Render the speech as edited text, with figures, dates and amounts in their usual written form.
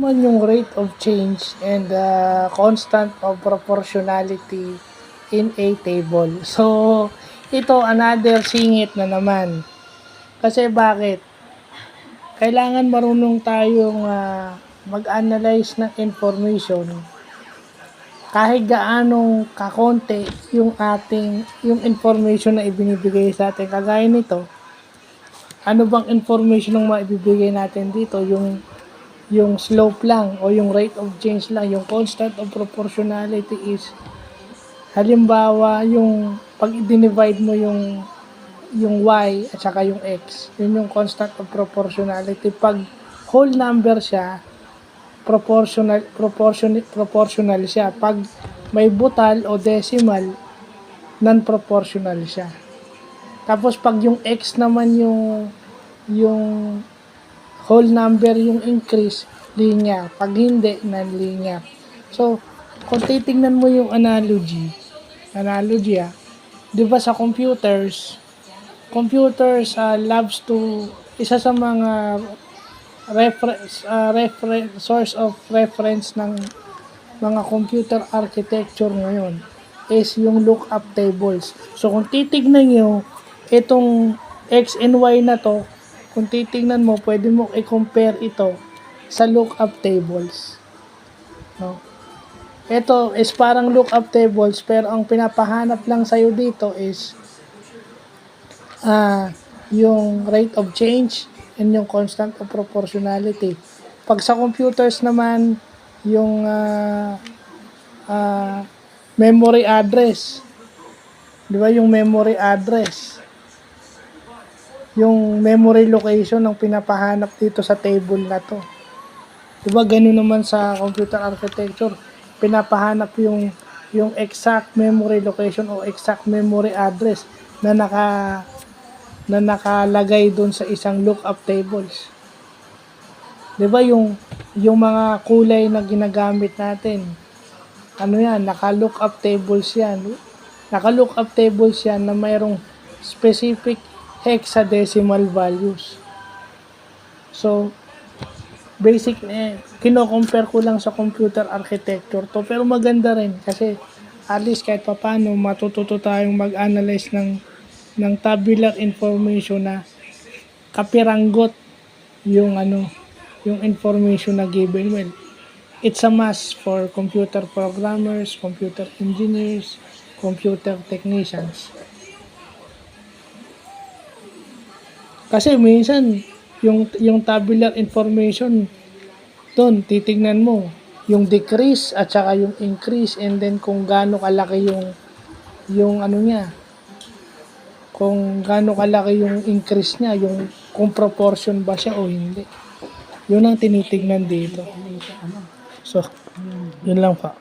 naman yung rate of change and constant of proportionality in a table. So, ito another singit na naman. Kasi bakit? Kailangan marunong tayong mag-analyze ng information kahit gaanong kakonti yung information na ibinibigay sa atin. Kagaya nito, ano bang information ng maibibigay natin dito? Yung slope lang o yung rate of change lang, yung constant of proportionality is halimbawa yung pag i-divide mo yung y at saka yung x, yun yung constant of proportionality. Pag whole number siya, proportional siya. Pag may butal o decimal, non-proportional siya. Tapos pag yung x naman yung whole number yung increase, linear. Pag hindi, non-linear. So, kung titingnan mo yung analogy, di ba sa computers loves to, isa sa mga source of reference ng mga computer architecture ngayon is yung lookup tables. So, kung titignan nyo, itong X and Y na to, kung titignan mo, pwede mo i-compare ito sa lookup tables. No? Ito is parang lookup tables, pero ang pinapahanap lang sa'yo dito is yung rate of change and yung constant of proportionality. Pag sa computers naman, yung memory address. Di ba yung memory address? Yung memory location ang pinapahanap dito sa table na to. Di ba ganun naman sa computer architecture? Pinapahanap yung exact memory location o exact memory address na nakalagay doon sa isang lookup tables. 'Di ba yung mga kulay na ginagamit natin? Ano 'yan? Naka-lookup tables 'yan. Naka-lookup tables 'yan na mayroong specific hexadecimal values. So, basic kino-compare ko lang sa computer architecture to, pero maganda rin kasi at least kahit papaano matututo tayong mag-analyze ng tabular information na kapiranggot yung information na given. Well, it's a must for computer programmers, computer engineers, computer technicians. Kasi minsan yung tabular information doon titingnan mo yung decrease at saka yung increase, and then kung gaano kalaki yung ano niya, kung gaano kalaki yung increase niya, kung proportion ba siya o hindi. Yun ang tinitingnan dito. So, yun lang pa.